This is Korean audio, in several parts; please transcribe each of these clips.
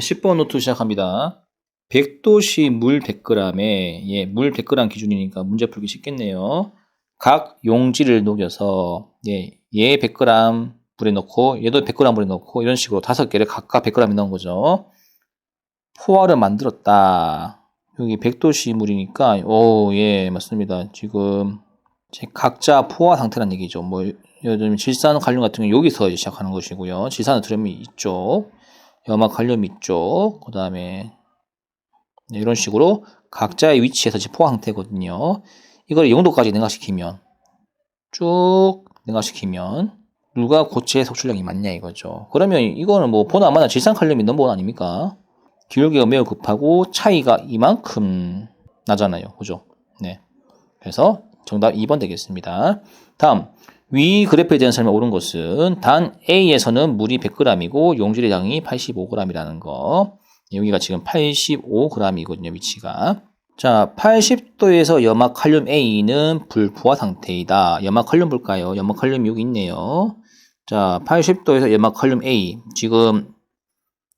10번 노트 시작합니다. 100도씨 물 100g에, 물 100g 기준이니까 문제 풀기 쉽겠네요. 각 용지를 녹여서, 얘 100g 물에 넣고, 얘도 100g 물에 넣고, 이런 식으로 5개를 각각 100g에 넣은 거죠. 포화를 만들었다. 여기 100도씨 물이니까, 맞습니다. 지금, 각자 포화 상태란 얘기죠. 예를 들면 질산칼륨 같은 경우 여기서 시작하는 것이고요. 질산나트륨이 이쪽, 염화칼륨 이쪽, 그 다음에 이런 식으로 각자의 위치에서 포화 상태거든요. 이걸 0도까지 냉각시키면 쭉 냉각시키면 물과 고체의 속출량이 맞냐 이거죠. 그러면 이거는 보나마나 질산칼륨이 넘버원 아닙니까? 기울기가 매우 급하고 차이가 이만큼 나잖아요. 그죠? 네. 그래서 정답 2번 되겠습니다. 다음, 위 그래프에 대한 설명 옳은 것은 단 A에서는 물이 100g이고 용질의 양이 85g이라는 거. 여기가 지금 85g이거든요, 위치가. 자, 80도에서 염화칼륨 A는 불포화 상태이다. 염화칼륨 볼까요? 염화칼륨 여기 있네요. 자, 80도에서 염화칼륨 A. 지금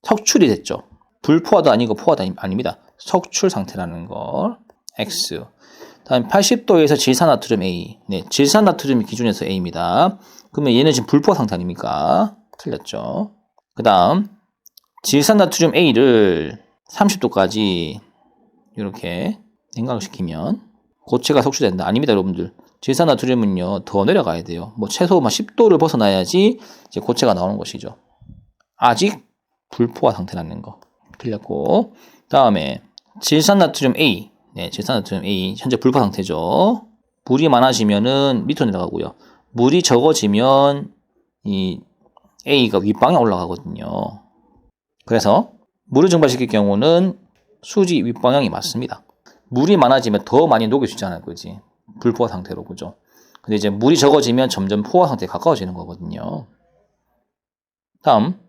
석출이 됐죠. 불포화도 아니고 포화도 아닙니다. 석출 상태라는 거. X. 다음 80도에서 질산나트륨 A. 네, 질산나트륨이 기준에서 A입니다. 그러면 얘는 지금 불포화 상태 아닙니까? 틀렸죠. 그 다음 질산나트륨 A를 30도까지 이렇게 냉각시키면 고체가 속출된다. 아닙니다, 여러분들. 질산나트륨은요 더 내려가야 돼요. 최소 10도를 벗어나야지 이제 고체가 나오는 것이죠. 아직 불포화 상태라는 거. 틀렸고. 다음에 질산나트륨 A. 네, 질산나트륨 A 현재 불포화 상태죠. 물이 많아지면은 밑으로 내려가고요. 물이 적어지면 이 A가 윗방향 올라가거든요. 그래서 물을 증발시킬 경우는 수지 윗방향이 맞습니다. 물이 많아지면 더 많이 녹일 수 있잖아요, 그지? 불포화 상태로, 그죠? 근데 이제 물이 적어지면 점점 포화 상태에 가까워지는 거거든요. 다음,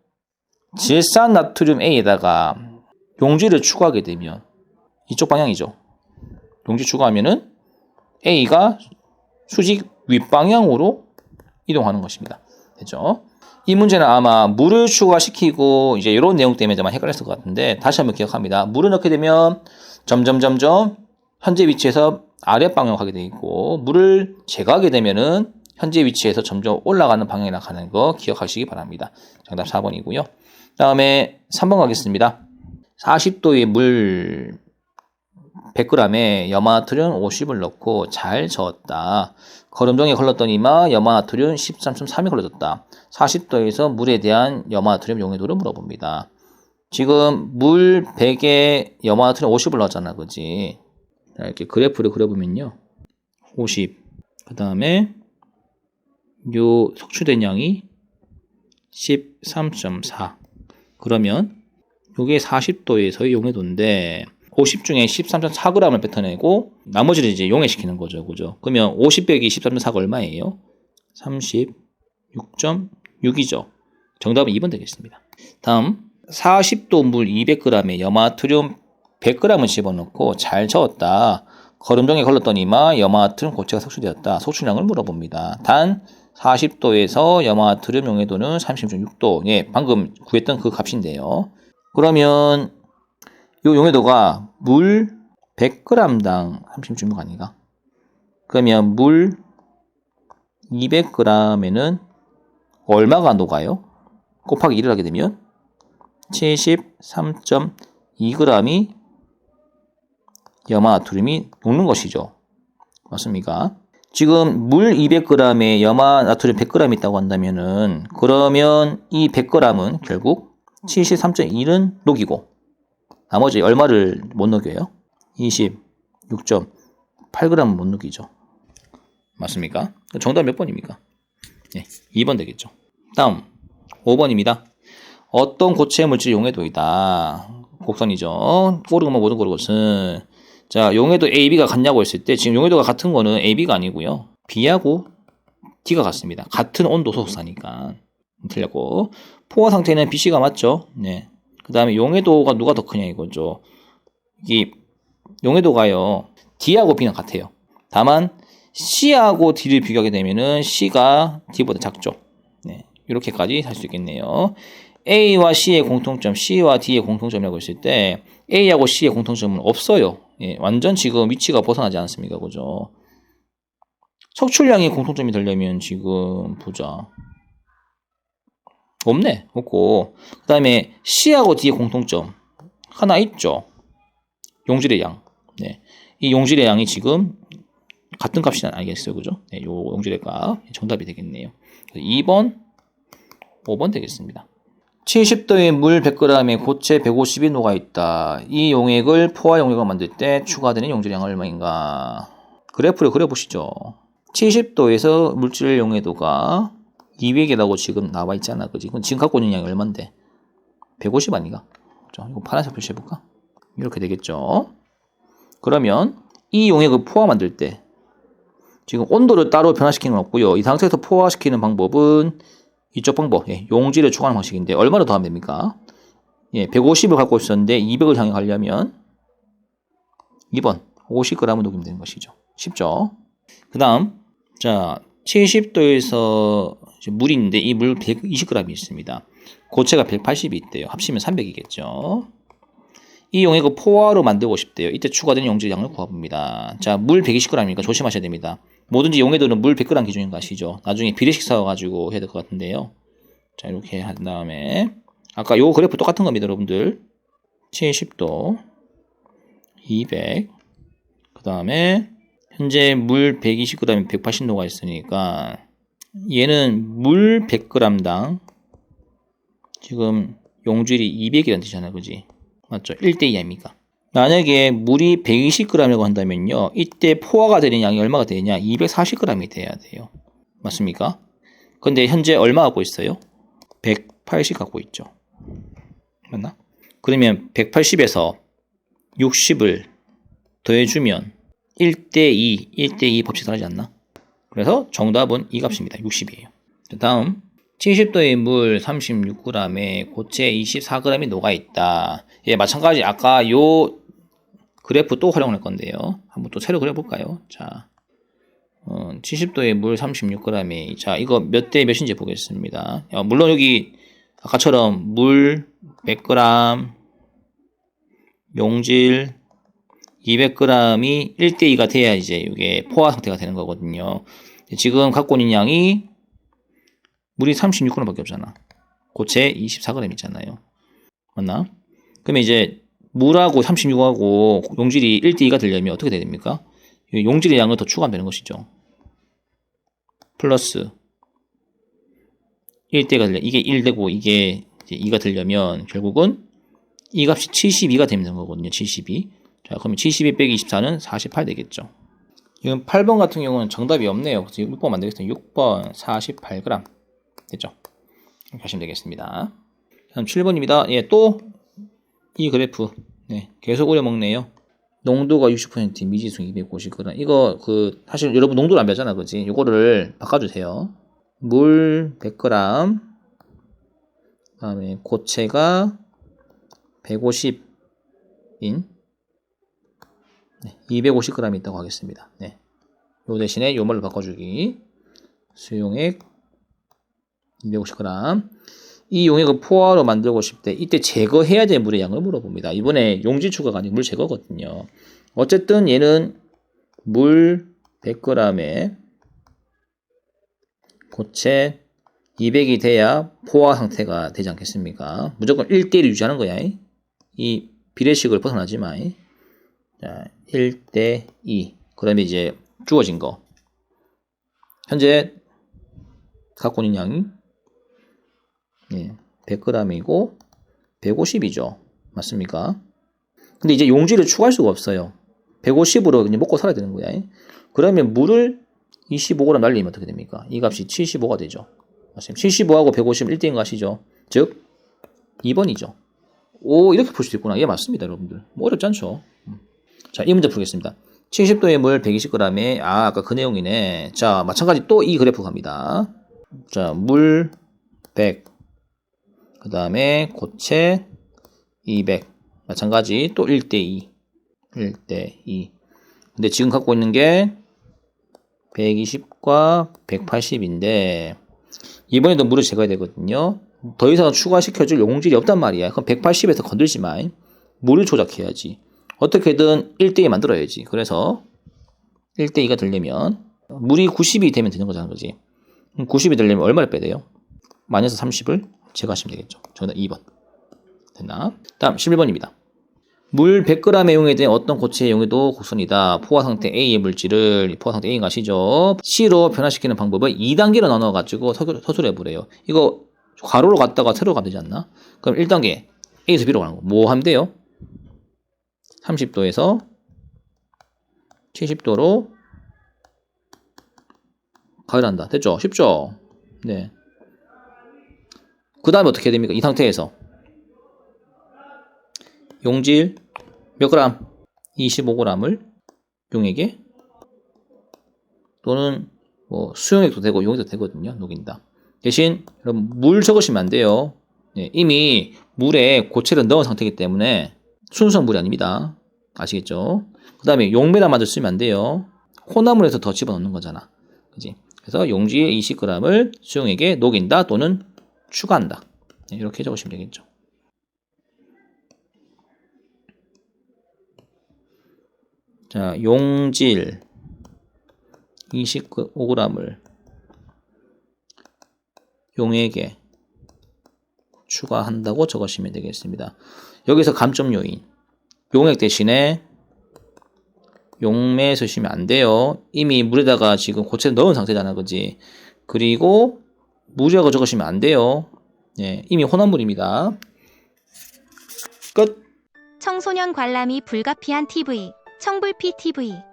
질산나트륨 A에다가 용질을 추가하게 되면 이쪽 방향이죠. 용질 추가하면은 A가 수직 윗방향으로 이동하는 것입니다. 됐죠? 이 문제는 아마 물을 추가시키고 이제 이런 내용 때문에 좀 헷갈렸을 것 같은데 다시 한번 기억합니다. 물을 넣게 되면 점점 현재 위치에서 아래 방향으로 가게 되어 있고 물을 제거하게 되면은 현재 위치에서 점점 올라가는 방향에 나가는 거 기억하시기 바랍니다. 정답 4번이고요. 다음에 3번 가겠습니다. 40도의 물 100g에 염화나트륨 50을 넣고 잘 저었다. 거름종이 걸렀더니만 염화나트륨 13.3이 걸러졌다. 40도에서 물에 대한 염화나트륨 용해도를 물어봅니다. 지금 물 100에 염화나트륨 50을 넣었잖아, 그지? 자, 이렇게 그래프를 그려보면요. 50. 그 다음에 요 속출된 양이 13.4. 그러면 요게 40도에서의 용해도인데 50 중에 13.4g을 뱉어내고 나머지를 이제 용해시키는 거죠. 그죠? 그러면 50 빼기 13.4가 얼마예요? 36.6이죠. 정답은 2번 되겠습니다. 다음 40도 물 200g에 염화나트륨 100g을 집어넣고 잘 저었다. 거름종에 걸렀더니만 염화나트륨 고체가 속출되었다. 속출량을 물어봅니다. 단 40도에서 염화나트륨 용해도는 36.6도. 방금 구했던 그 값인데요. 그러면 이 용해도가 물 100g당 36.6 아닌가? 그러면 물 200g에는 얼마가 녹아요? 곱하기 1을 하게 되면 73.2g이 염화나트륨이 녹는 것이죠. 맞습니까? 지금 물 200g에 염화나트륨 100g 있다고 한다면은 그러면 이 100g은 결국 73.1은 녹이고 나머지 얼마를 못 녹여요? 26.8g은 못 녹이죠. 맞습니까? 정답 몇 번입니까? 네, 2번 되겠죠. 다음 5번입니다. 어떤 고체 물질이 용해도이다. 곡선이죠. 고르고 모든 고르는 것은 자, 용해도 A, B가 같냐고 했을 때 지금 용해도가 같은 거는 A, B가 아니고요. B하고 D가 같습니다. 같은 온도 소속사니까. 틀렸고 포화 상태는 B, C가 맞죠? 네. 그 다음에 용해도가 누가 더 크냐 이거죠. 이 용해도가요. D하고 B는 같아요. 다만 C하고 D를 비교하게 되면은 C가 D보다 작죠. 네. 이렇게까지 할 수 있겠네요. A와 C의 공통점, C와 D의 공통점이라고 했을 때 A하고 C의 공통점은 없어요. 예, 완전 지금 위치가 벗어나지 않습니까? 그죠? 척출량의 공통점이 되려면 지금 보자. 없네. 없고. 그 다음에 C하고 D의 공통점 하나 있죠. 용질의 양. 네. 이 용질의 양이 지금 같은 값이 아니겠어요. 그죠? 네, 요 용질의 값 정답이 되겠네요. 2번, 5번 되겠습니다. 70도의 물 100g에 고체 150이 녹아있다. 이 용액을 포화 용액으로 만들 때 추가되는 용질량은 얼마인가? 그래프를 그려보시죠. 70도에서 물질 용해도가 200이라고 지금 나와 있잖아. 그지? 그럼 지금 갖고 있는 양이 얼만데? 150 아닌가? 자, 이거 파란색 표시해볼까? 이렇게 되겠죠. 그러면 이 용액을 포화 만들 때 지금 온도를 따로 변화시키는 건 없고요. 이 상태에서 포화시키는 방법은 이쪽 방법, 예, 용질을 추가하는 방식인데 얼마나 더하면 됩니까? 예, 150을 갖고 있었는데 200을 향해 가려면 2번 50g을 녹이면 되는 것이죠. 쉽죠? 그 다음 자 70도에서 물이 있는데 이 물 120g이 있습니다. 고체가 180이 있대요. 합치면 300이겠죠. 이 용액을 포화로 만들고 싶대요. 이때 추가된 용질량을 구해봅니다. 자, 물 120g이니까 조심하셔야 됩니다. 뭐든지 용해도는 물 100g 기준인 거 아시죠? 나중에 비례식 사와가지고 해야 될 것 같은데요. 자, 이렇게 한 다음에 아까 요 그래프 똑같은 겁니다, 여러분들. 70도 200 그 다음에 현재 물 120g이 180도가 있으니까 얘는 물 100g당 지금 용질이 200이라는 뜻이잖아요. 그지? 맞죠? 1대2 아닙니까? 만약에 물이 120g이라고 한다면요. 이때 포화가 되는 양이 얼마가 되냐? 240g이 돼야 돼요. 맞습니까? 근데 현재 얼마 갖고 있어요? 180 갖고 있죠. 맞나? 그러면 180에서 60을 더해주면 1대2 법칙 사라지지 않나? 그래서 정답은 이 값입니다. 60이에요. 다음 70도의 물 36g에 고체 24g이 녹아있다. 예, 마찬가지 아까 요 그래프 또 활용할 건데요. 한번 또 새로 그려볼까요? 자, 70도의 물 36g에 자 이거 몇 대 몇인지 보겠습니다. 물론 여기 아까처럼 물 100g, 용질 200g이 1대2가 돼야 이제 이게 포화 상태가 되는 거거든요. 지금 갖고 있는 양이 물이 36g 밖에 없잖아. 고체 24g 있잖아요. 맞나? 그러면 이제 물하고 36하고 용질이 1대2가 되려면 어떻게 돼야 됩니까? 용질의 양을 더 추가하면 되는 것이죠. 플러스 1대가 되려 이게 1되고 이게 이제 2가 되려면 결국은 이 값이 72가 되는 거거든요. 72. 자, 그러면 72 빼기 24는 48 되겠죠. 지금 8번 같은 경우는 정답이 없네요. 그래서 6번 만들겠습니다. 6번 48g. 됐죠? 이렇게 하시면 되겠습니다. 다음 7번입니다. 예, 또 이 그래프. 네, 계속 오래 먹네요. 농도가 60%, 미지수 250g. 이거 사실 여러분 농도를 안 배웠잖아, 그지? 이거를 바꿔주세요. 물 100g. 그다음에 고체가 150인 250g 있다고 하겠습니다. 네. 요 대신에 요 말로 바꿔주기. 수용액 250g. 이 용액을 포화로 만들고 싶대. 이때 제거해야 될 물의 양을 물어봅니다. 이번에 용질 추가가 아니고 물 제거거든요. 어쨌든 얘는 물 100g에 고체 200이 돼야 포화 상태가 되지 않겠습니까? 무조건 1대1을 유지하는 거야. 이 비례식을 벗어나지 마. 자, 1대2. 그러면 이제 주어진 거. 현재 갖고 있는 양이 100g이고 150이죠. 맞습니까? 근데 이제 용질을 추가할 수가 없어요. 150으로 그냥 먹고 살아야 되는 거야. 그러면 물을 25g 날리면 어떻게 됩니까? 이 값이 75가 되죠. 맞습니다. 75하고 150은 1대인 거 아시죠? 즉 2번이죠. 오, 이렇게 풀 수도 있구나. 예, 맞습니다, 여러분들. 뭐 어렵지 않죠. 자, 이 문제 풀겠습니다. 70도의 물 120g에 아까 그 내용이네. 자, 마찬가지 또 이 그래프 갑니다. 자, 물 100. 그 다음에 고체 200. 마찬가지 또 1대2. 1대2. 근데 지금 갖고 있는 게 120과 180인데 이번에도 물을 제거해야 되거든요. 더 이상 추가시켜줄 용질이 없단 말이야. 그럼 180에서 건들지 마. 물을 조작해야지. 어떻게든 1대2 만들어야지. 그래서 1대2가 되려면 물이 90이 되면 되는 거잖아. 그지? 90이 되려면 얼마를 빼야 돼요? 마이너스 30을 제거하시면 되겠죠. 정답 2번. 됐나? 다음 11번입니다. 물 100g의 용에 대해 어떤 고체의 용해도 곡선이다. 포화 상태 A의 물질을 포화 상태 A인 거 아시죠? C로 변화시키는 방법을 2단계로 나눠가지고 서술해 보래요. 이거 괄호로 갔다가 세로 가면 되지 않나? 그럼 1단계 A에서 B로 가는 거. 뭐 하면 돼요? 30도에서 70도로 가열한다. 됐죠? 쉽죠? 네. 그 다음에 어떻게 해야 됩니까? 이 상태에서 용질 몇 그램? 25g을 용액에 또는 뭐 수용액도 되고 용액도 되거든요. 녹인다. 대신 여러분 물 적으시면 안 돼요. 네, 이미 물에 고체를 넣은 상태이기 때문에 순수한 물이 아닙니다. 아시겠죠? 그 다음에 용매단만들 쓰면 안 돼요. 혼합물에서 더 집어넣는 거잖아. 그지? 그래서 용지에 20g을 수용액에 녹인다 또는 추가한다. 네, 이렇게 적으시면 되겠죠. 자, 용질 25g을 용액에 추가한다고 적으시면 되겠습니다. 여기서 감점 요인. 용액 대신에 용매 쓰시면 안 돼요. 이미 물에다가 지금 고체를 넣은 상태잖아. 그지? 그리고 물이라고 적으시면 안 돼요. 네, 이미 혼합물입니다. 끝. 청소년 관람이 불가피한 TV, 청불피 TV.